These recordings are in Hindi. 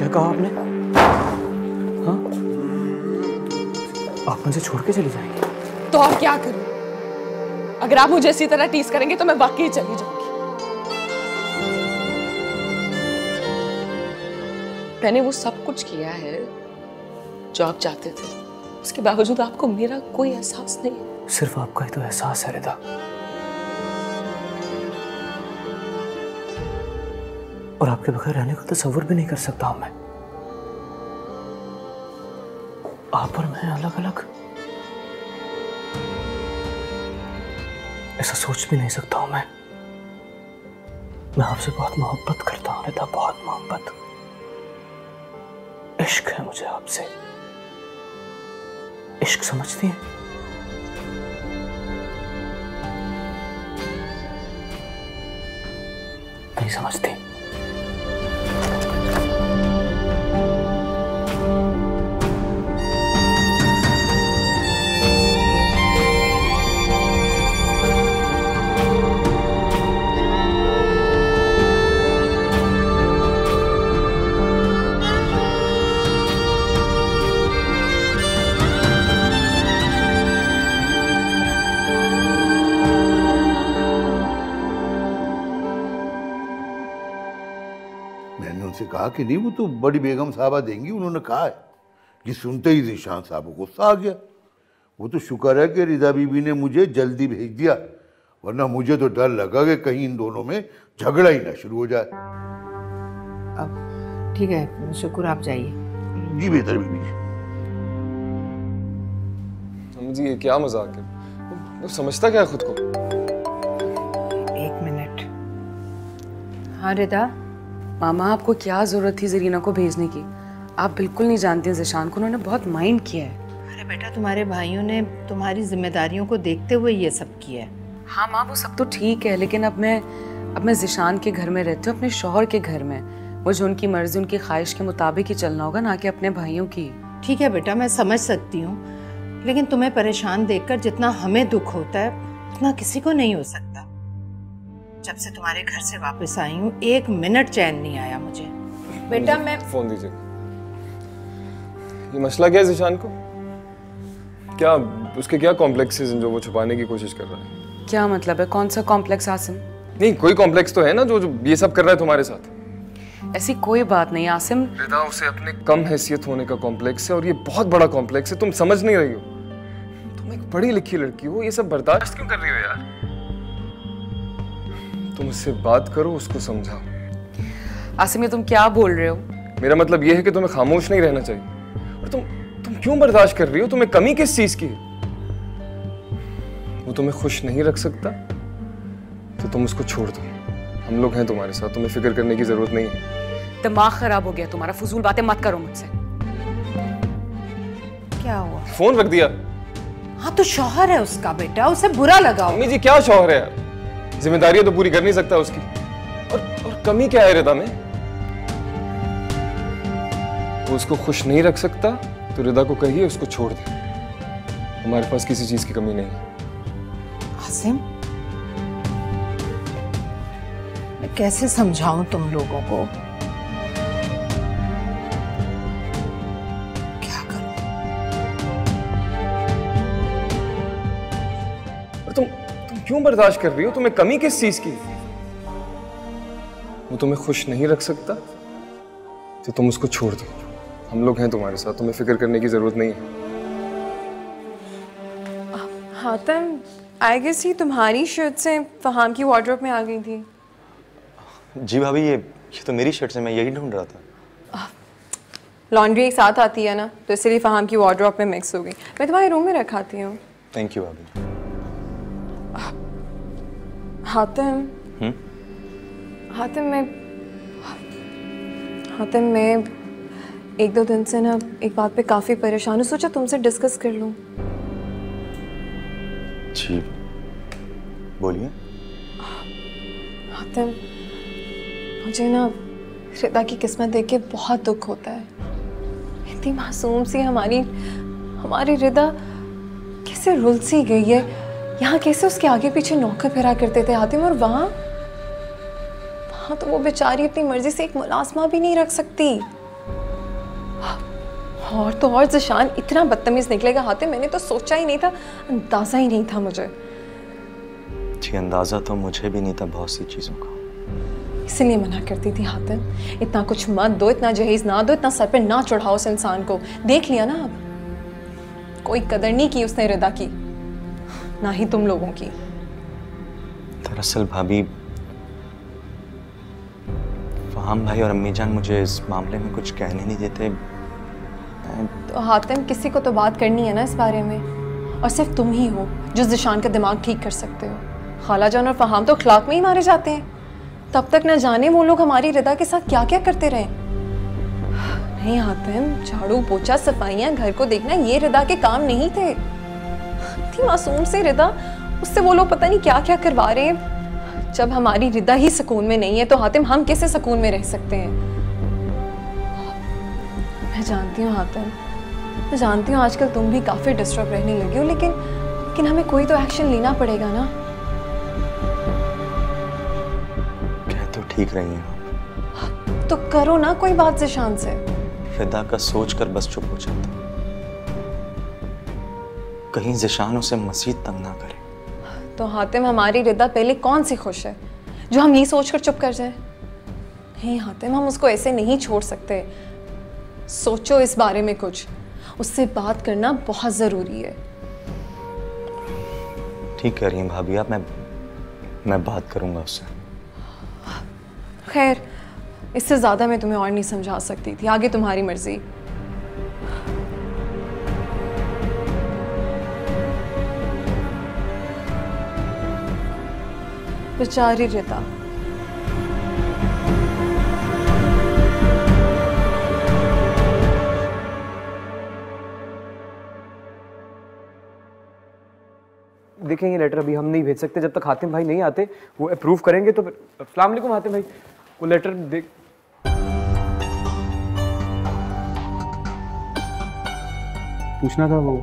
क्या कहा आपने? हाँ, आप मुझे छोड़ के चली जाएंगी? तो और क्या करूं? अगर आप मुझे इसी तरह टीज करेंगे तो मैं वाकई चली जाऊंगी। मैंने वो सब कुछ किया है जो आप चाहते थे, उसके बावजूद आपको मेरा कोई एहसास नहीं है। सिर्फ आपका ही तो एहसास है रिदा। और आपके बगैर रहने का तस्वीर भी नहीं कर सकता हूं मैं। आप और मैं अलग अलग ऐसा सोच भी नहीं सकता हूं मैं। आपसे बहुत मोहब्बत करता हूं रिदा, बहुत मोहब्बत। इश्क है मुझे आपसे। इश्क समझती हैं? नहीं समझती। से कहा कि नहीं वो तो बड़ी बेगम साहबा देंगी, उन्होंने कहा है कि सुनते ही ज़ीशान साहब को गुस्सा आ गया। वो तो शुक्र है कि रिदा बीबी ने मुझे जल्दी भेज दिया, वरना मुझे तो डर लगा कि कहीं इन दोनों में झगड़ा ही ना शुरू हो जाए। अब ठीक है, शुक्र, आप जाइए। जी बेहतर बीबी। जी ये क्या मजाक है? वो समझता क्या है खुद को? एक मिनट। हाँ रिदा। मामा, आपको क्या जरूरत थी जरीना को भेजने की? आप बिल्कुल नहीं जानती हैं ज़ीशान को, उन्होंने बहुत माइंड किया है। अरे बेटा, तुम्हारे भाइयों ने तुम्हारी जिम्मेदारियों को देखते हुए ये सब किया है। हाँ माँ, वो सब तो ठीक है, लेकिन अब मैं ज़ीशान के घर में रहती हूँ, अपने शौहर के घर में। मुझे उनकी मर्जी, उनकी ख्वाहिश के मुताबिक ही चलना होगा, ना कि अपने भाइयों की। ठीक है बेटा, मैं समझ सकती हूँ, लेकिन तुम्हें परेशान देखकर जितना हमें दुख होता है उतना किसी को नहीं हो सकता। जब से तुम्हारे घर से वापस आई हूँ, एक मिनट चैन नहीं आया मुझे। बेटा मैं फोन दीजिए। ये मसला क्या है ज़ीशान को? क्या उसके क्या कॉम्प्लेक्सेस हैं जो वो छुपाने की कोशिश कर रहा है? क्या मतलब है? कौन सा कॉम्प्लेक्स आसिम? नहीं, कोई कॉम्प्लेक्स तो है ना जो ये सब कर रहा है तुम्हारे साथ। ऐसी कोई बात नहीं आसिम। रिदा, उसे अपने कम हैसियत होने का कॉम्प्लेक्स है, और ये बहुत बड़ा कॉम्प्लेक्स है। तुम समझ नहीं रही हो। तुम एक पढ़ी लिखी लड़की हो, ये सब बर्दाश्त क्यों कर रही हो यार? तुम उससे बात करो, उसको समझाओ। आसिम, ये तुम क्या बोल रहे हो? मेरा मतलब ये है कि तुम्हें खामोश नहीं रहना चाहिए। और तुम क्यों बर्दाश्त कर रही हो? तुम्हें कमी किस चीज की है? वो तुम्हें खुश नहीं रख सकता तो तुम उसको छोड़ दो। हम लोग हैं तुम्हारे साथ, तुम्हें फिक्र करने की जरूरत नहीं है। दिमाग खराब हो गया तुम्हारा, फजूल बातें मत करो मुझसे। क्या हुआ? फोन रख दिया। हाँ तो शौहर है उसका बेटा, उसे बुरा लगा। मम्मी जी, क्या शौहर है यार? जिम्मेदारियां तो पूरी कर नहीं सकता उसकी। और कमी क्या है रिदा में? वो उसको खुश नहीं रख सकता तो रिदा को कहिए उसको छोड़ दे। हमारे पास किसी चीज की कमी नहीं है। आसिम, मैं कैसे समझाऊं तुम लोगों को? क्या करूं? और तुम क्यों बर्दाश्त कर रही हो? तुम्हें कमी किस चीज की? वो तुम्हें खुश नहीं रख सकता तो तुम उसको छोड़ दो। हम लोग हैं तुम्हारे साथ, तुम्हें फिक्र करने की जरूरत नहीं है। हातिम, आई गेस ये तुम्हारी शर्ट से फहाम की वार्डरोब में आ गई थी। जी भाभी, ये तो मेरी शर्ट से, मैं यही ढूंढ रहा था। लॉन्ड्री एक साथ आती है ना, तो इसलिए फहाम की वार्डरोब में मिक्स हो गई। मैं तुम्हारे रूम में रखाती हूँ। थैंक यू भाभी। हातिम, हातिम मैं एक दो दिन से ना एक बात पे काफ़ी परेशान हूँ, सोचा तुमसे डिस्कस कर लूँ। जी बोलिए। हातिम, मुझे ना रिदा की किस्मत देख के बहुत दुख होता है। इतनी मासूम सी हमारी रिदा कैसे रुल सी गई है। यहाँ कैसे उसके आगे पीछे नौकर फिरा करते थे हातिम, और वहाँ तो वो बेचारी अपनी मर्जी से एक मुलाजमा भी नहीं रख सकती। और तो और ज़िशान इतना बदतमीज निकलेगा हातिम, मैंने तो सोचा ही नहीं था, अंदाज़ा ही नहीं था मुझे। जी अंदाज़ा तो मुझे भी नहीं था बहुत सी चीज़ों का, इसलिए मना करती थी हातिम, इतना कुछ मत दो, इतना जहेज ना दो, इतना सर पे ना चढ़ाओ उस इंसान को। देख लिया ना, अब कोई कदर नहीं की उसने रिदा की, ना ही तुम लोगों की। दरअसल भाभी फहाम भाई और अम्मी जान मुझे इस मामले में कुछ कहने नहीं देते। तो हातिम किसी को तो बात करनी है ना इस बारे में, और सिर्फ तुम ही हो जो ज़िशान का दिमाग ठीक कर सकते हो। खाला जान और फहाम तो अखलाक में ही मारे जाते हैं, तब तक न जाने वो लोग हमारी रिदा के साथ क्या क्या करते रहे। नहीं हातिम, झाड़ू पोछा सफाइयाँ घर को देखना ये रिदा के काम नहीं थे। इतनी मासूम से रिदा, उससे वो लोग पता नहीं क्या क्या करवा रहे हैं। जब हमारी रिदा ही सुकून में नहीं है तो हातिम हम कैसे सुकून में रह सकते हैं। मैं जानती हूँ हातिम, मैं जानती हूँ आजकल तुम भी काफ़ी डिस्टर्ब रहने लगी हो, लेकिन हमें कोई तो एक्शन लेना पड़ेगा ना। कह तो ठीक रही हैं, तो करो ना कोई बात ज़िशान से। रिदा का सोच कर बस चुप हो जाता, कहीं ज़िशान उसे मज़ीद तंग ना करे। तो हातिम हमारी रिदा पहले कौन सी खुश है जो हम ये सोचकर चुप कर जाए। नहीं हातिम, हम उसको ऐसे नहीं छोड़ सकते। सोचो इस बारे में कुछ, उससे बात करना बहुत ज़रूरी है। ठीक कह रही हैं भाभी आप, मैं बात करूंगा उससे। खैर, इससे ज़्यादा मैं तुम्हें और नहीं समझा सकती थी, आगे तुम्हारी मर्जी। बेचारी रिदा। देखें ये लेटर अभी हम नहीं भेज सकते, जब तक हातिम भाई नहीं आते, वो अप्रूव करेंगे तो फिर। अस्सलाम वालेकुम हातिम भाई, वो लेटर देख। पूछना था वो।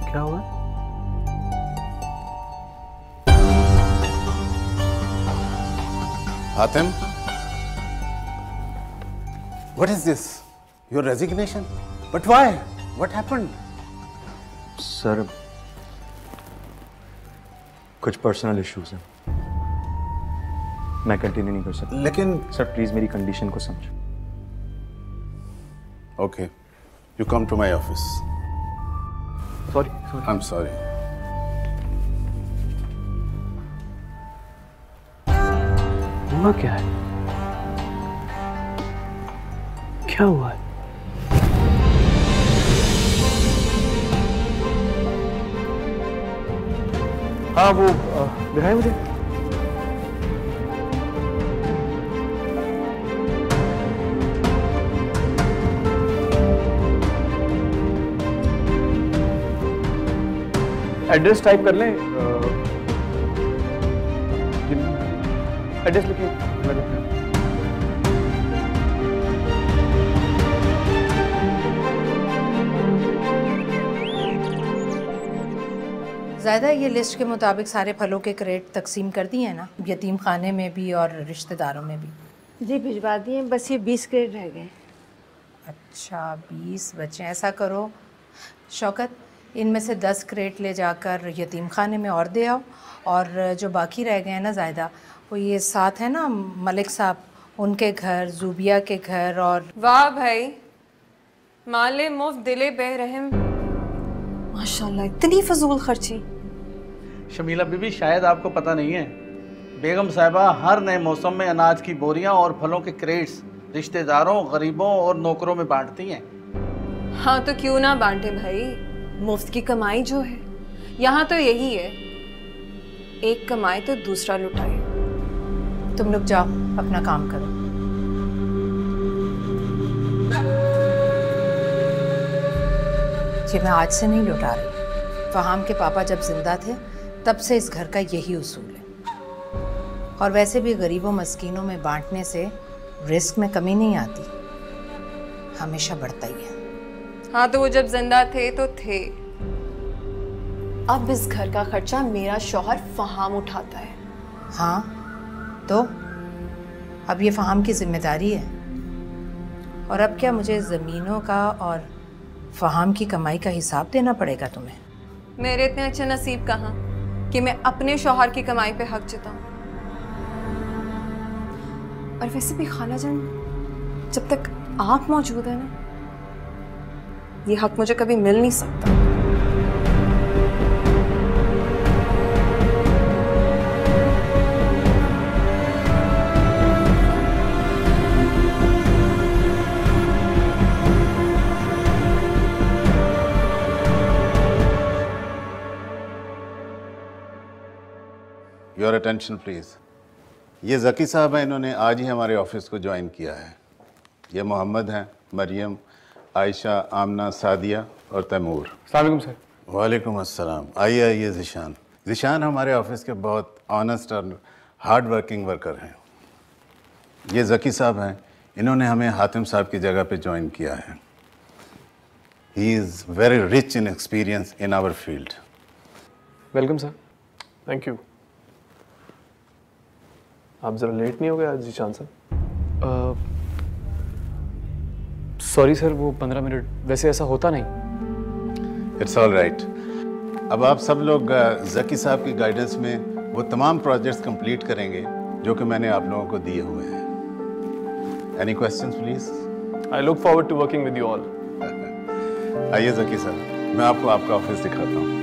क्या हुआ? Hatem, what is this? Your resignation? But why? What happened? Sir कुछ पर्सनल इश्यूज हैं, मैं कंटिन्यू नहीं कर सकता। लेकिन सर प्लीज मेरी कंडीशन को समझो। Okay, you come to my office. Sorry. I'm sorry. हुआ क्या है? क्या हुआ है? हाँ वो दिखाए मुझे। एड्रेस टाइप कर लें। एड्रेस लिखिए। ज़्यादा ये लिस्ट के मुताबिक सारे फलों के क्रेट तकसीम कर दिए हैं ना, यतीम खाने में भी और रिश्तेदारों में भी। जी भिजवा दिए, बस ये 20 क्रेट रह गए। अच्छा 20 बच्चे। ऐसा करो शौकत, इनमें से 10 क्रेट ले जाकर यतीम खाने में और दे आओ, और जो बाकी रह गए हैं ना ज़ायदा, वो ये साथ है ना मलिक साहब, उनके घर, जूबिया के घर। और वाह भाई, माले मुफ्त दिले बेरहम, माशाल्लाह इतनी फजूल खर्ची। शमीला बीबी, शायद आपको पता नहीं है, बेगम साहिबा हर नए मौसम में अनाज की बोरियां और फलों के क्रेट्स रिश्तेदारों, गरीबों और नौकरों में बांटती हैं। हाँ तो क्यों ना बांटे भाई, मुफ्त की कमाई जो है यहाँ तो यही है, एक कमाए तो दूसरा लुटाए। तुम लोग जाओ अपना काम करो। ये मैं आज से नहीं लौटा रही, फहाम के पापा जब जिंदा थे तब से इस घर का यही उसूल है। और वैसे भी गरीबों मस्कीनों में बांटने से रिस्क में कमी नहीं आती, हमेशा बढ़ता ही है। हाँ तो वो जब जिंदा थे तो थे, अब इस घर का खर्चा मेरा शौहर फहाम उठाता है। हाँ तो अब ये फ़हाम की जिम्मेदारी है। और अब क्या मुझे ज़मीनों का और फ़हाम की कमाई का हिसाब देना पड़ेगा तुम्हें? मेरे इतने अच्छे नसीब कहाँ कि मैं अपने शौहर की कमाई पे हक जताऊं। और वैसे भी खाला जान, जब तक आप मौजूद है ना, ये हक मुझे कभी मिल नहीं सकता। Your attention please. ये ज़की साहब हैं, इन्होंने आज ही हमारे ऑफिस को ज्वाइन किया है। ये मोहम्मद हैं, मरियम, आयशा, आमना, सादिया और तैमूर। अस्सलाम वालेकुम सर। वालेकुम अस्सलाम। आइए आइए ज़िशान। ज़िशान हमारे ऑफिस के बहुत ऑनेस्ट और हार्ड वर्किंग वर्कर हैं। ये ज़की साहब हैं, इन्होंने हमें हातिम साहब की जगह पे ज्वाइन किया है। He is very rich in experience in our field. Welcome sir. Thank you. आप ज़रा लेट नहीं हो गए आज जीशान साहब? सॉरी सर, वो 15 मिनट, वैसे ऐसा होता नहीं। It's all right. अब आप सब लोग ज़की साहब की गाइडेंस में वो तमाम प्रोजेक्ट्स कंप्लीट करेंगे जो कि मैंने आप लोगों को दिए हुए हैं। Any questions please? I look forward to working with you all. आइए ज़की साहब, मैं आपको आपका ऑफिस दिखाता हूँ।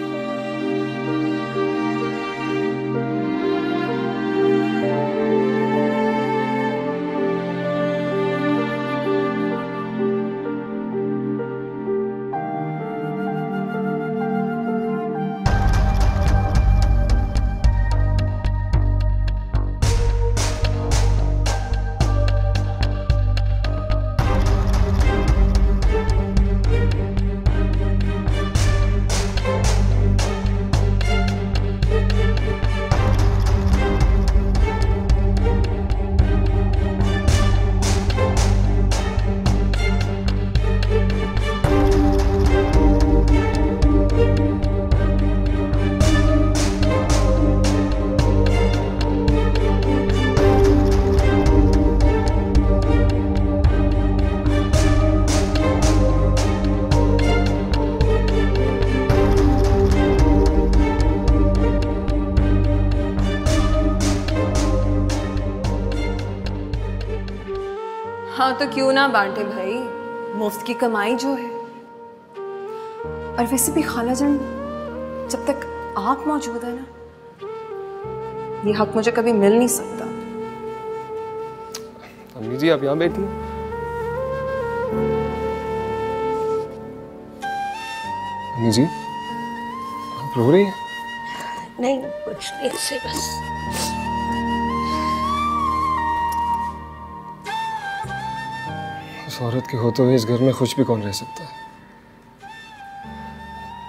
हाँ तो क्यों ना बांटे भाई, मुफ्त की कमाई जो है। और वैसे भी खाला जान, जब तक आप मौजूद है ना, ये हक मुझे कभी मिल नहीं सकता। अम्मी जी आप यहाँ बैठी। अम्मी जी आप रो रही हैं? नहीं कुछ नहीं, ऐसे बस। उस औरत के होते हुए इस घर में खुश भी कौन रह सकता है?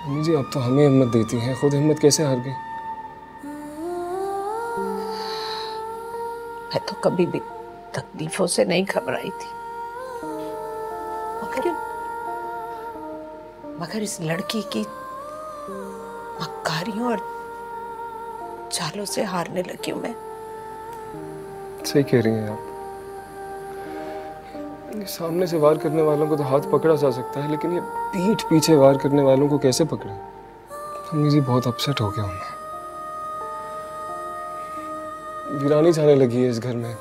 अम्मी जी आप तो हमें हिम्मत देती हैं, खुद हिम्मत कैसे हार गई? मैं तो कभी भी तकलीफों से नहीं घबराई थी, मगर इस लड़की की मक्कारियों और चालों से हारने लगी हूं मैं। सही कह रही हैं आप। सामने से वार करने वालों को तो हाथ पकड़ा जा सकता है, लेकिन ये पीठ पीछे वार करने वालों को कैसे पकड़े? अम्मी जी बहुत अपसेट हो गया हूं मैं। वीरानी जाने लगी है इस घर में।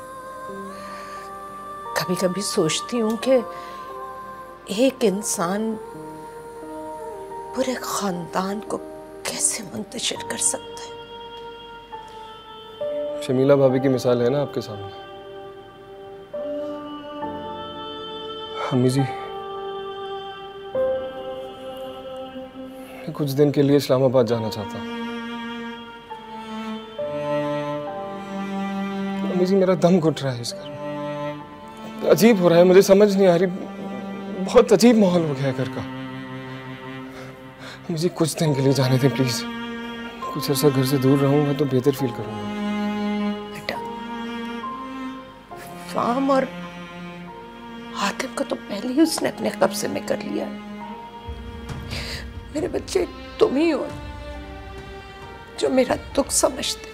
कभी कभी सोचती हूँ कि एक इंसान पूरे खानदान को कैसे मुंतशिर कर सकता है। शमीला भाभी की मिसाल है ना आपके सामने। अम्मी जी मैं कुछ दिन के लिए इस्लामाबाद जाना चाहता हूँ। अम्मी जी मेरा दम घुट रहा है इस घर में। अजीब हो रहा है, मुझे समझ नहीं आ रही, बहुत अजीब माहौल हो गया है घर का। मुझे कुछ दिन के लिए जाने दें प्लीज। कुछ अर्सा घर से दूर रहूंगा तो बेहतर फील करूंगा। बेटा फाम और हातिम को तो पहले ही उसने अपने कब्जे में कर लिया है। मेरे बच्चे तुम ही हो जो मेरा दुख समझते।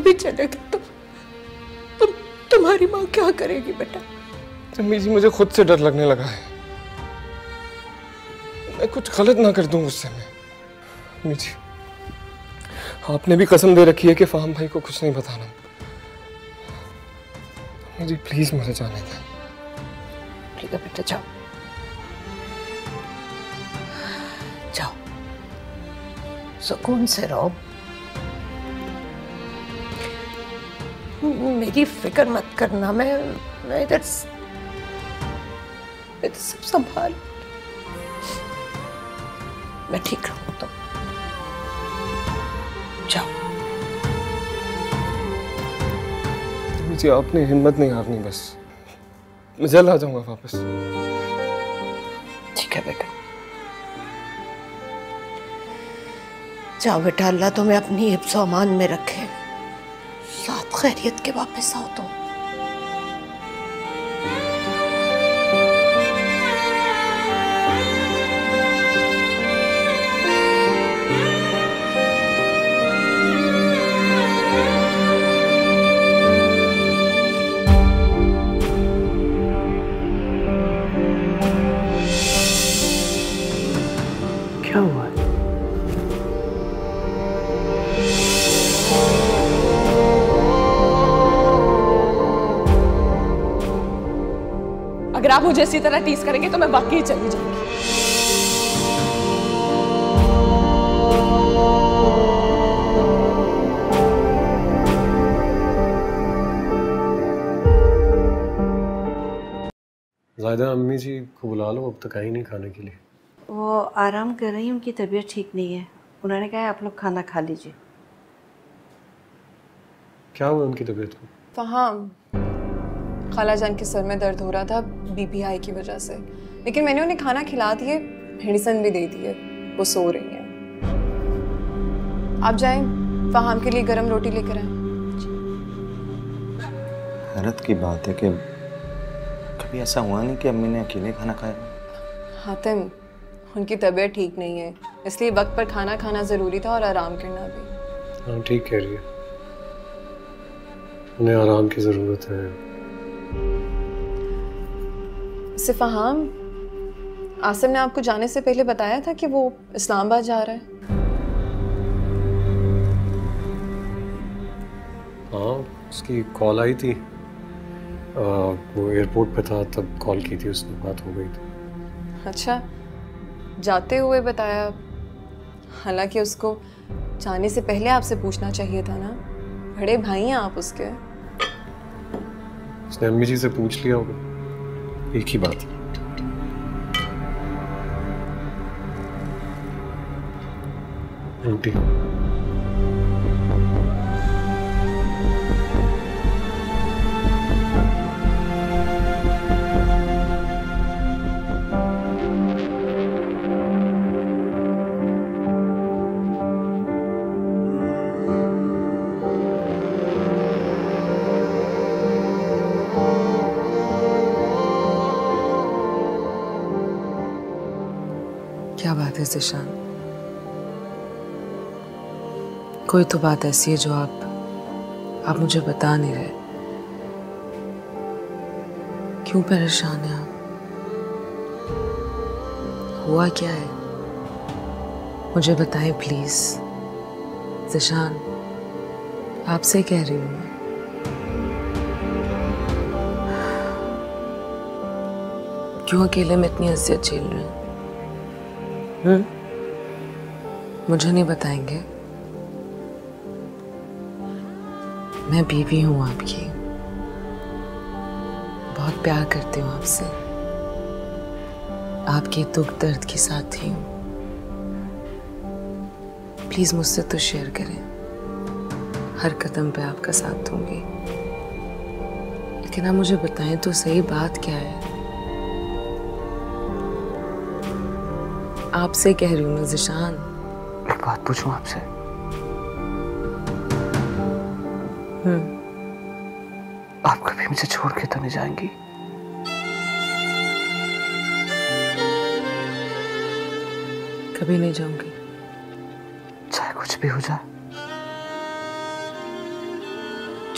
भी चले गए तो तुम्हारी माँ क्या करेगी बेटा? अम्मी जी मुझे खुद से डर लगने लगा है, मैं कुछ गलत ना कर दूं गुस्से में। अम्मी जी आपने भी कसम दे रखी है कि फहम भाई को कुछ नहीं बताना। अम्मी जी प्लीज मुझे जाने दें। ठीक है बेटा, जाओ जाओ, सुकून से रहो। मेरी फिक्र मत करना, मैं इधर सब संभाल, मैं ठीक रहूँ। तो जाओ। मुझे आपने हिम्मत नहीं हारनी, बस मैं जल्द आ जाऊंगा वापस। ठीक है बेटा, जाओ बेटा, अल्लाह तुम्हें अपनी हिफ्ज़ व अमान में रखे, साथ खैरियत के वापस आओ तुम। क्या हुआ है? अगर आप मुझे इसी तरह टीज करेंगे तो मैं वाकई चली जाऊंगी। ज़ायदा अम्मी जी को बुला लो, अब तक आई नहीं खाने के लिए। वो आराम कर रही हैं, उनकी तबीयत ठीक नहीं है। उन्होंने कहा है आप लोग खाना खा लीजिए। क्या हुआ उनकी तबीयत को? फहाम, खाला जान के सर में दर्द हो रहा था बीपीआई की वजह से, लेकिन मैंने उन्हें खाना खिला दिए, मेडिसिन भी दे दी है, वो सो रही हैं। आप जाएं, फहाम के लिए गरम रोटी लेकर आएं। हैरत की बात है कि कभी ऐसा हुआ नहीं कि अम्मी ने अकेले खाना खाया। हातिम, उनकी तबीयत ठीक नहीं है, इसलिए वक्त पर खाना खाना ज़रूरी था और आराम करना भी। हाँ ठीक कह रही है, उन्हें आराम की ज़रूरत है। सिर्फ फहाम, आसिम ने आपको जाने से पहले बताया था कि वो इस्लामाबाद जा रहा है। हाँ उसकी कॉल आई थी, वो एयरपोर्ट पे था तब कॉल की थी उसने, बात हो गई थी। अच्छा, जाते हुए बताया? हालांकि उसको जाने से पहले आपसे पूछना चाहिए था ना, बड़े भाई हैं आप उसके। उसने अम्मी जी से पूछ लिया होगा, एक ही बात है। रोटी क्या बात है ज़िशान? कोई तो बात ऐसी है जो आप मुझे बता नहीं रहे। क्यों परेशान हैं आप? हुआ क्या है? मुझे बताएं प्लीज। ज़िशान, आपसे कह रही हूँ मैं। क्यों अकेले में इतनी अज़ियत झेल रहे हैं? मुझे नहीं बताएंगे? मैं बीवी हूं आपकी, बहुत प्यार करती हूँ आपसे, आपके दुख दर्द की साथी हूँ। प्लीज मुझसे तो शेयर करें, हर कदम पे आपका साथ दूंगी। लेकिन आप मुझे बताएं तो सही, बात क्या है? आपसे कह रही हूँ ना ज़िशान। एक बात पूछूं आपसे? आप कभी मुझे छोड़ के तो नहीं जाएंगी? कभी नहीं जाऊंगी, चाहे कुछ भी हो जाए।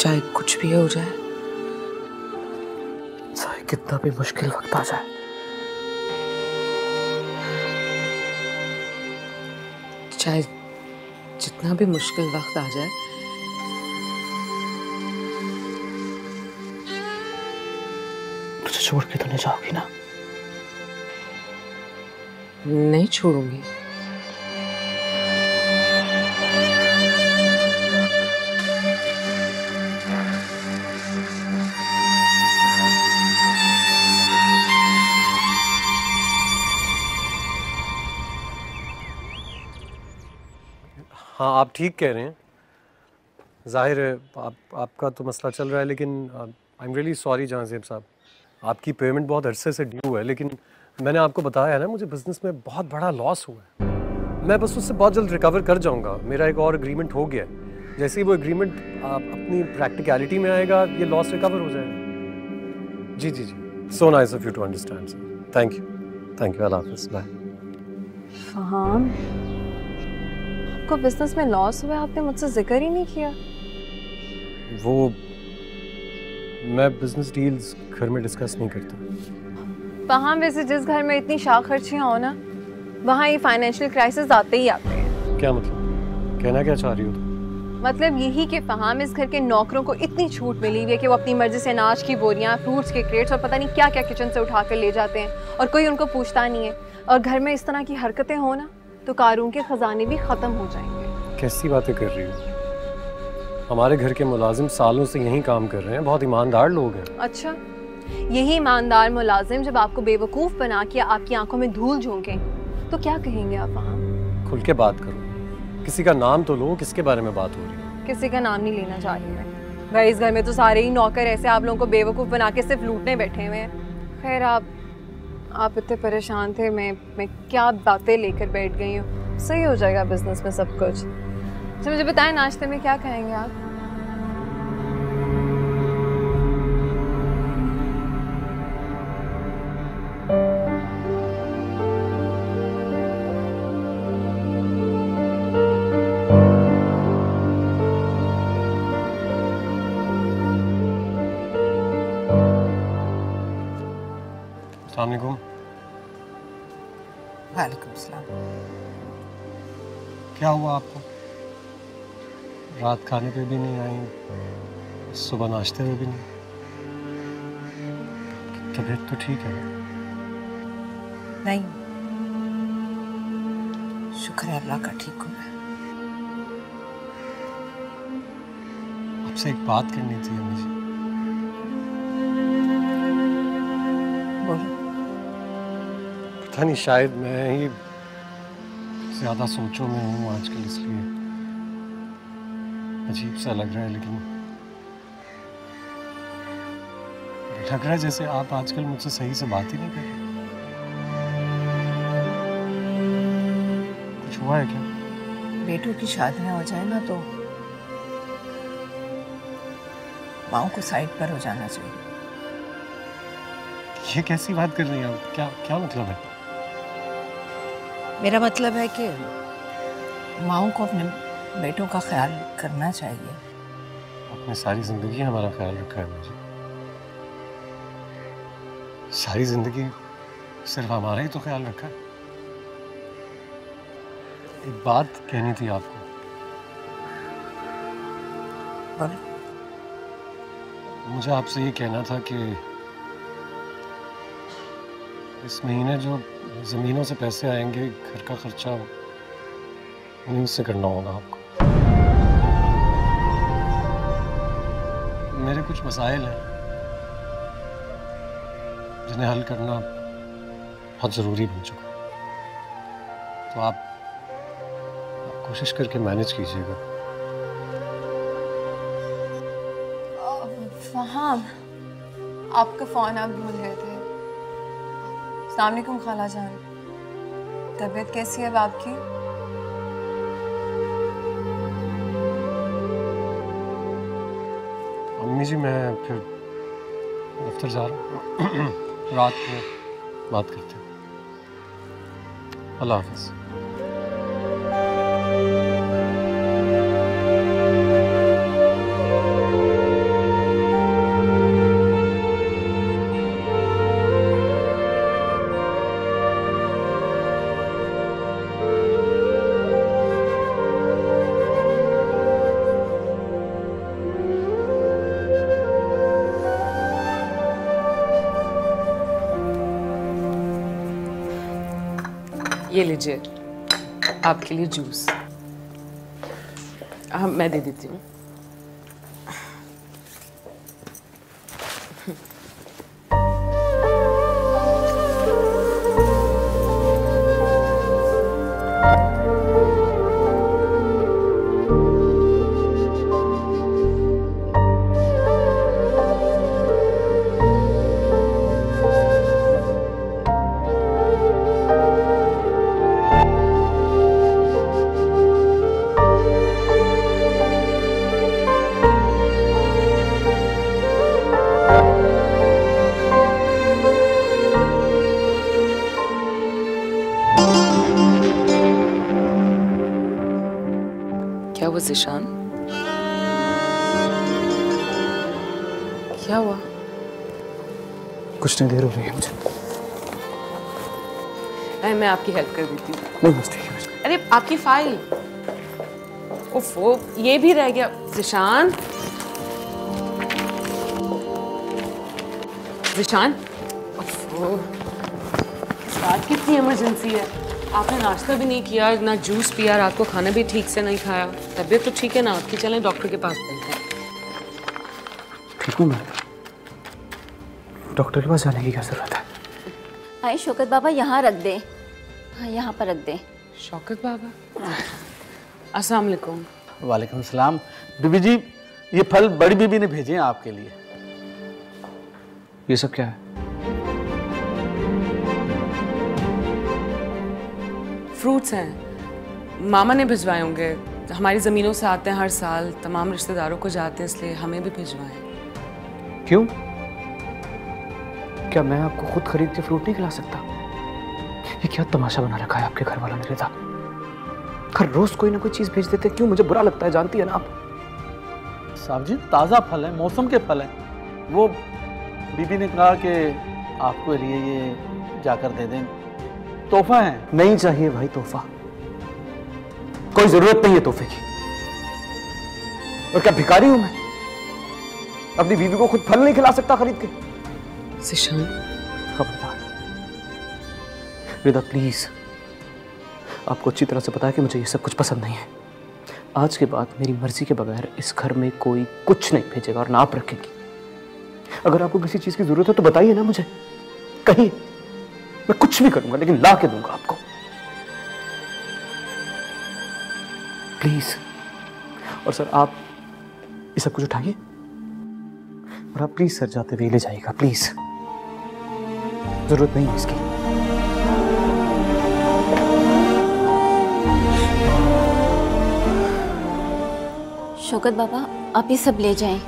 चाहे कुछ भी हो जाए, चाहे कितना भी मुश्किल वक्त आ जाए, चाहे जितना भी मुश्किल वक्त आ जाए, मुझे छोड़ के तो नहीं जाओगी ना? नहीं छोड़ूंगी। हाँ, आप ठीक कह रहे हैं। जाहिर है आपका तो मसला चल रहा है, लेकिन I am really sorry Jahanzeb साहब, आपकी पेमेंट बहुत अरसे से ड्यू है। लेकिन मैंने आपको बताया है ना, मुझे बिज़नेस में बहुत बड़ा लॉस हुआ है। मैं बस उससे बहुत जल्द रिकवर कर जाऊंगा। मेरा एक और एग्रीमेंट हो गया है। जैसे ही वो एग्रीमेंट अपनी प्रैक्टिकलिटी में आएगा, ये लॉस रिकवर हो जाएगा। जी जी जी, so nice of you to understand sir. Thank you, Allah हाफ़िज़, बाय। फहाम, आपको बिजनेस में लॉस हुआ, आपने मुझसे जिक्र ही नहीं किया। वो मैं बिजनेस डील्स घर में डिस्कस नहीं करता। फहाम, वैसे जिस घर में इतनी शाख खर्चियाँ हो ना, वहाँ ये फाइनेंशियल क्राइसिस आते ही आते हैं। क्या मतलब? कहना क्या चाह रही हो तुम? मतलब यही कि फहाम, इस घर के नौकरों को इतनी छूट मिली हुई है कि वो अपनी मर्जी से अनाज की बोरियां, फ्रूट्स के क्रेट्स और पता नहीं क्या क्या किचन से उठा कर ले जाते हैं और कोई उनको पूछता नहीं है। और घर में इस तरह की हरकतें हो ना, तो कारून के खजाने भी ख़त्म हो जाएंगे। कैसी बातें कर रही हो? हमारे घर के मुलाजिम सालों से यहीं काम कर रहे हैं, बहुत ईमानदार लोग हैं। अच्छा, यही ईमानदार मुलाजिम जब आपको बेवकूफ़ बना के आपकी आंखों में धूल झोंके, तो क्या कहेंगे आप वहाँ? खुल के बात करो, किसी का नाम तो लो, किसके बारे में बात हो रही है? किसी का नाम नहीं लेना चाह रही मैं। भाई, इस घर में तो सारे ही नौकर ऐसे आप लोगों को बेवकूफ़ बना के सिर्फ लूटने बैठे हुए हैं। खैर, आप इतने परेशान थे, मैं क्या बातें लेकर बैठ गई हूँ। सही हो जाएगा बिजनेस में सब कुछ। अच्छा, मुझे बताएं, नाश्ते में क्या खाएंगे आप? अस्सलामुअलैकुम। वालेकुम सलाम। क्या हुआ आपको? रात खाने पे भी नहीं आई, सुबह नाश्ते में भी नहीं। तबीयत तो ठीक है? नहीं, शुक्र है अल्लाह का, ठीक हूँ मैं। आपसे एक बात करनी थी अम्मी जी। बोलो। पता नहीं, शायद मैं ही ज़्यादा सोचों में हूँ आजकल, इसलिए अजीब सा लग रहा है। लेकिन लग रहा है जैसे आप आजकल मुझसे सही से बात ही नहीं कर रहे। कुछ हुआ है क्या? बेटों की शादियाँ हो जाए ना, तो माँ को साइड पर हो जाना चाहिए। ये कैसी बात कर रही हैं आप? क्या मतलब है? मेरा मतलब है कि माँ को अपने बेटों का ख्याल करना चाहिए। आपने सारी जिंदगी हमारा ख्याल रखा है मुझे। सारी जिंदगी सिर्फ हमारा ही तो ख्याल रखा है। एक बात कहनी थी आपको। बोलो। मुझे आपसे ये कहना था कि इस महीने जो ज़मीनों से पैसे आएंगे, घर का खर्चा उन्हीं से करना होगा आपको। मेरे कुछ मसाइल हैं जिन्हें हल करना बहुत ज़रूरी बन चुका है। तो आप कोशिश करके मैनेज कीजिएगा। फहाम, आपका फ़ोन आप भूल गए थे। अस्सलाम वालेकुम खाला जान, तबीयत कैसी है अब आपकी? अम्मी जी, मैं फिर दफ्तर जा रहा हूँ। रात में बात करते हैं। अल्लाह हाफ़िज़। ये लीजिए आपके लिए जूस। मैं दे देती हूँ। ज़िशान, क्या हुआ? कुछ नहीं, देर हो रही है मुझे। मैं आपकी हेल्प कर देती हूँ। नहीं बस ठीक है। अरे आपकी फाइल, ओफो ये भी रह गया। ज़िशान, ज़िशान, ओफो रात कितनी इमरजेंसी है। आपने नाश्ता भी नहीं किया, ना जूस पिया, रात को खाना भी ठीक से नहीं खाया। तबीयत तो ठीक है ना आपकी? चलें डॉक्टर के पास चलते हैं। ठीक हूँ मैं, डॉक्टर के पास जाने की क्या जरूरत है? आए शौकत बाबा यहाँ रख दे। हाँ यहाँ पर रख दे। शौकत बाबा, अस्सलाम वालेकुम। वालेकुम सलाम। बीबी जी, ये फल बड़ी बीबी ने भेजे हैं आपके लिए। ये सब क्या है? फ्रूट्स हैं, मामा ने भिजवाए होंगे। हमारी ज़मीनों से आते हैं हर साल, तमाम रिश्तेदारों को जाते हैं, इसलिए हमें भी भिजवाए। क्यों? क्या मैं आपको खुद खरीद के फ्रूट नहीं खिला सकता? ये क्या तमाशा बना रखा है आपके घर वालों ने रिदा? हर रोज कोई ना कोई चीज भेज देते, क्यों? मुझे बुरा लगता है, जानती है ना आप। साहब जी, ताज़ा फल है, मौसम के फल हैं। वो बीबी ने कहा कि आपके लिए ये जाकर दे दें, तोहफा है। नहीं चाहिए भाई तोहफा, कोई जरूरत नहीं है तोहफे की। और क्या भिखारी हूं मैं? अपनी बीवी को खुद फल नहीं खिला सकता खरीद के? ज़िशान, खबरदार रिदा, प्लीज। आपको अच्छी तरह से पता है कि मुझे ये सब कुछ पसंद नहीं है। आज के बाद मेरी मर्जी के बगैर इस घर में कोई कुछ नहीं भेजेगा, और ना आप रखेगी। अगर आपको किसी चीज की जरूरत है तो बताइए ना मुझे, कहीं मैं कुछ भी करूंगा, लेकिन ला के दूंगा आपको, प्लीज। और सर आप ये सब कुछ उठाइए, और आप प्लीज सर जाते हुए ले जाइएगा, प्लीज। जरूरत नहीं है इसकी। शौकत बाबा, आप ये सब ले जाएं।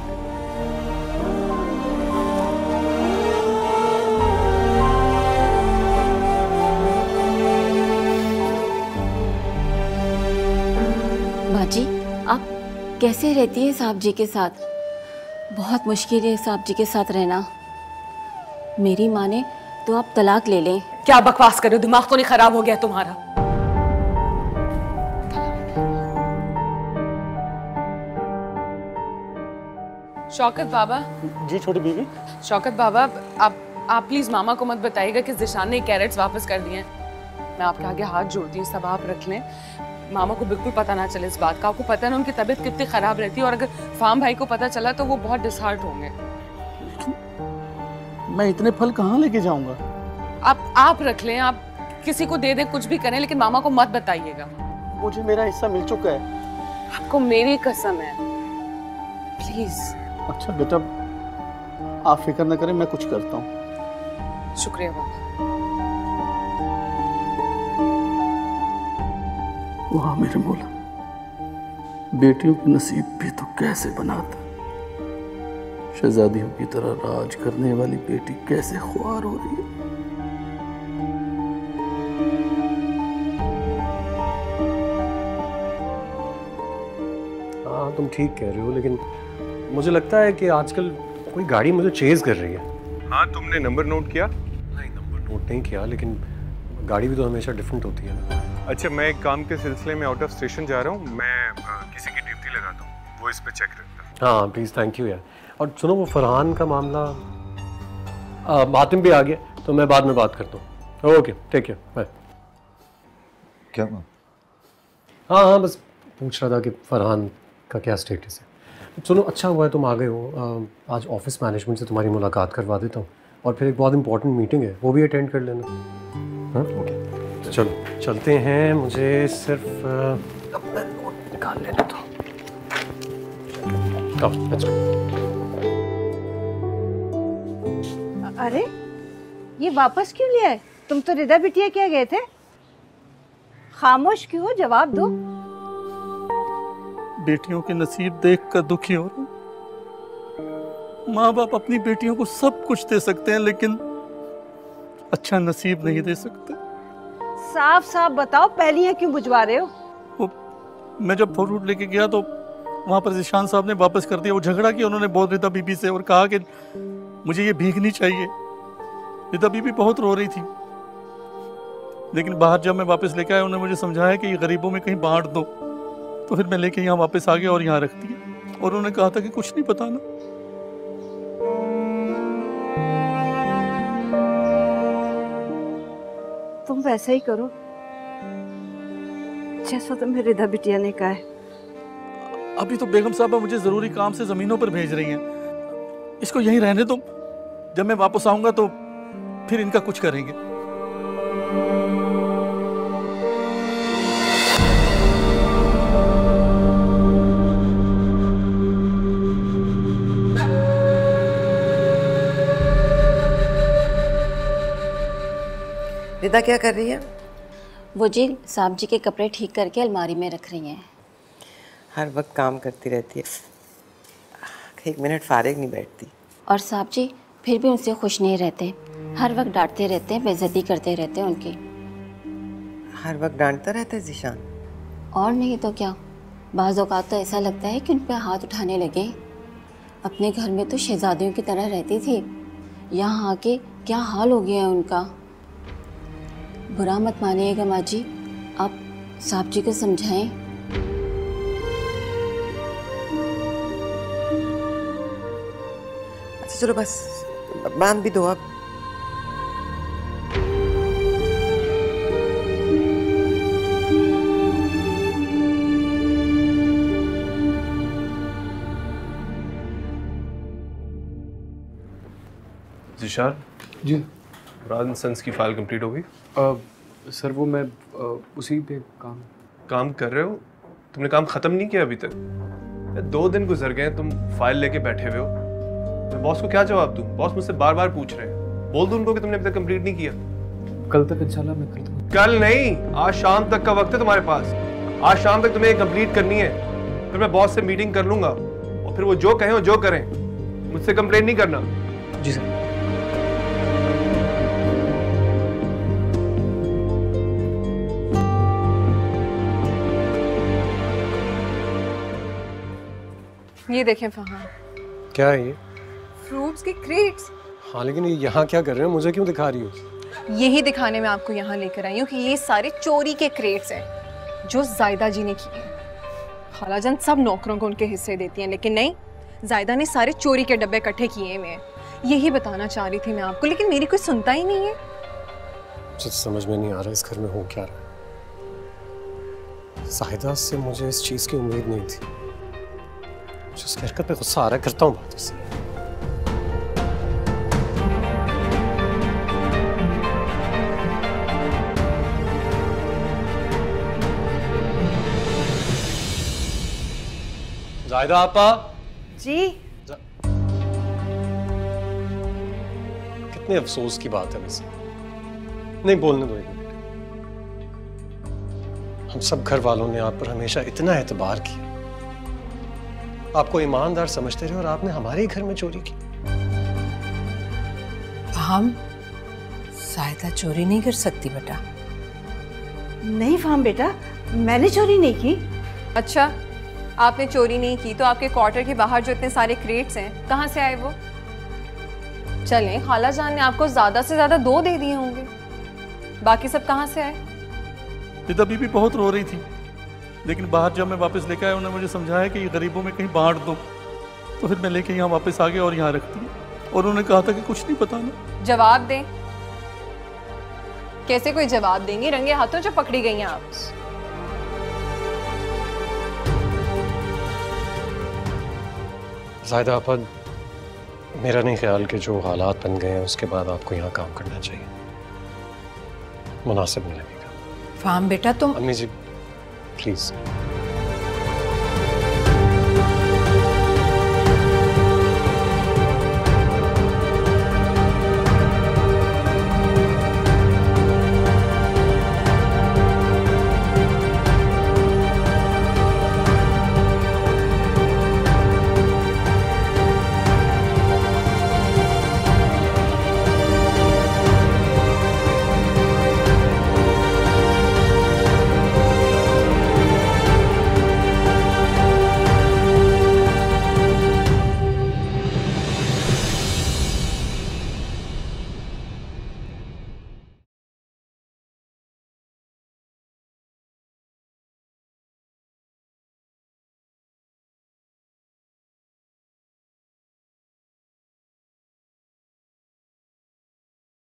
बाजी, आप कैसे रहती हैं साहब जी के साथ? बहुत मुश्किल है साहब जी के साथ रहना। मेरी माँ ने तो आप तलाक ले लें। क्या बकवास कर रहे हो? दिमाग तो नहीं खराब हो गया तुम्हारा? शौकत बाबा। जी छोटी बीवी। शौकत बाबा, आप प्लीज मामा को मत बताइएगा कि ज़िशान ने कैरेट्स वापस कर दिए हैं। मैं आपके आगे हाथ जोड़ती हूँ, सब आप रख लें। मामा को बिल्कुल पता ना चले इस बात का। आपको पता है ना उनकी तबीयत कितनी खराब रहती है, और अगर फार्म भाई को पता चला तो वो बहुत डिसहार्ट होंगे। मैं इतने फल कहाँ लेके जाऊंगा? आप रख लें, आप किसी को दे दें, कुछ भी करें, लेकिन मामा को मत बताइएगा। मुझे मेरा हिस्सा मिल चुका है। आपको मेरी कसम है, प्लीज। अच्छा बेटा, आप फिक्र न करें, मैं कुछ करता हूँ। शुक्रिया बाबा। वाह मेरे मौला, बेटियों के नसीब भी तो कैसे बनाता। शहजादियों की तरह राज करने वाली बेटी कैसे ख्वार हो रही है। हाँ तुम ठीक कह रहे हो, लेकिन मुझे लगता है कि आजकल कोई गाड़ी मुझे चेज कर रही है। हाँ तुमने नंबर नोट किया? नहीं नंबर नोट नहीं किया, लेकिन गाड़ी भी तो हमेशा डिफरेंट होती है ना। अच्छा, मैं एक काम के सिलसिले में आउट ऑफ स्टेशन जा रहा हूँ, मैं किसी की ड्यूटी लगाता हूँ, वो इस पे चेक रखता है। हाँ प्लीज़, थैंक यू यार। और सुनो, वो फरहान का मामला, हातिम भी आ गया, तो मैं बाद में बात करता हूँ। Okay, take care, bye. क्या? हाँ हाँ, बस पूछ रहा था कि फरहान का क्या स्टेटस है। सुनो, अच्छा हुआ है तुम आ गए हो। आज ऑफिस मैनेजमेंट से तुम्हारी मुलाकात करवा देता हूँ, और फिर एक बहुत इंपॉर्टेंट मीटिंग है, वो भी अटेंड कर लेना। हाँ ओके, तो चलो चलते हैं। मुझे सिर्फ अपना नोट निकाल लेने दो। अरे ये वापस क्यों लिया है? तुम तो रिदा बिटिया क्या गए थे? खामोश क्यों हो? जवाब दो। बेटियों के नसीब देखकर दुखी हो रहा हूं। माँ बाप अपनी बेटियों को सब कुछ दे सकते हैं, लेकिन अच्छा नसीब नहीं दे सकते। साफ साफ बताओ, पहलियां क्यों बुझवा रहे हो? मैं जब फ्रूट लेके गया तो वहां पर ज़िशान साहब ने वापस कर दिया। वो झगड़ा किया उन्होंने बहुत रिदा बीबी से और कहा कि मुझे ये भीख नहीं चाहिए। रिदा बीबी बहुत रो रही थी, लेकिन बाहर जब मैं वापस लेके आया उन्होंने मुझे समझाया कि ये गरीबों में कहीं बांट दो। तो फिर मैं लेके यहाँ वापस आ गया और यहाँ रख दिया, और उन्होंने कहा था कि कुछ नहीं बताना। तुम वैसा ही करो जैसा तुम्हें रिदा बिटिया ने कहा है। अभी तो बेगम साहबा मुझे जरूरी काम से जमीनों पर भेज रही हैं। इसको यहीं रहने दो, जब मैं वापस आऊंगा तो फिर इनका कुछ करेंगे। रिदा क्या कर रही है? वो जी साहब जी के कपड़े ठीक करके अलमारी में रख रही हैं। हर वक्त काम करती रहती है, एक मिनट फारिग नहीं बैठती। और साहब जी फिर भी उनसे खुश नहीं रहते, हर वक्त डांटते रहते हैं, बेइज्जती करते रहते हैं उनकी। हर वक्त डांटता रहता है ज़िशान? और नहीं तो क्या, बाज़ औक़ात तो ऐसा लगता है कि उन पर हाथ उठाने लगे। अपने घर में तो शहजादियों की तरह रहती थी, यहाँ आके क्या हाल हो गया है उनका। बुरा मत मानिएगा माँ जी, आप साहब जी को समझाएं। अच्छा चलो बस बांध भी दो अब। ज़िशान जी, राजन सन्स की फाइल कंप्लीट हो गई? सर वो मैं उसी पे काम कर रहे हो? तुमने काम खत्म नहीं किया अभी तक? 2 दिन गुजर गए, तुम फाइल लेके बैठे हुए हो। मैं बॉस को क्या जवाब दूं? बॉस मुझसे बार बार पूछ रहे हैं। बोल दूं उनको कि तुमने अभी तक कंप्लीट नहीं किया? कल तक इंशाल्लाह मैं कर दूंगा। कल नहीं, आज शाम तक का वक्त है तुम्हारे पास। आज शाम तक तुम्हें कंप्लीट करनी है, फिर मैं बॉस से मीटिंग कर लूंगा और फिर वो जो कहें वो जो करें, मुझसे कंप्लेन नहीं करना। जी सर। ये देखें फरहान, क्या है ये? फ्रूट्स के क्रेट्स। हाँ लेकिन ये यहाँ क्या कर रहे हो? मुझे क्यों दिखा रही हो? यही दिखाने में आपको यहाँ लेकर आई हूँ कि ये सारे चोरी के क्रेट्स हैं जो जायदा जी ने किए हैं। खालाजान सब नौकरों को उनके हिस्से देती हैं, लेकिन नहीं, जायदा ने सारे चोरी के डब्बे इकट्ठे किए हुए हैं। यही बताना चाह रही थी मैं आपको, लेकिन मेरी कोई सुनता ही नहीं है। मुझे समझ में नहीं आ रहा इस घर में हो क्या रहा है। जायदा से मुझे इस चीज़ की उम्मीद नहीं थी। मुझे उसकी हरकत पे गुस्सा आ रहा है, करता हूँ बात उससे। जायदा आपा जी। कितने अफसोस की बात है वैसे। नहीं बोलने दो एक मिनट। हम सब घर वालों ने आप पर हमेशा इतना एतबार किया, आपको ईमानदार समझते रहे, और आपने हमारे ही घर में चोरी की। हम जायदा चोरी नहीं कर सकती बेटा। नहीं फाहम बेटा, मैंने चोरी नहीं की। अच्छा, आपने चोरी नहीं की तो आपके क्वार्टर के बाहर जो इतने सारे क्रेट्स हैं, कहाँ से आए वो? चलें, खाला जान ने आपको ज्यादा से ज्यादा 2 दे दिए होंगे, बाकी सब कहाँ से आए? रिदा बीबी बहुत रो रही थी, लेकिन बाहर जब मैं वापस लेके आया उन्होंने मुझे समझाया कि ये गरीबों में कहीं बांट दो। तो फिर मैं लेके यहाँ वापस आ गया और यहाँ रख दिया, और उन्होंने कहा था कि कुछ नहीं बताना। जवाब दें। कैसे कोई जवाब देंगी? रंगे हाथों जो पकड़ी गई हैं आप। ज़ाहिदा आपा, मेरा नहीं ख्याल कि जो हालात बन गए हैं उसके बाद आपको यहाँ काम करना चाहिए, मुनासिब नहीं लगेगा। फाहम बेटा तुम। अम्मी जी प्लीज़।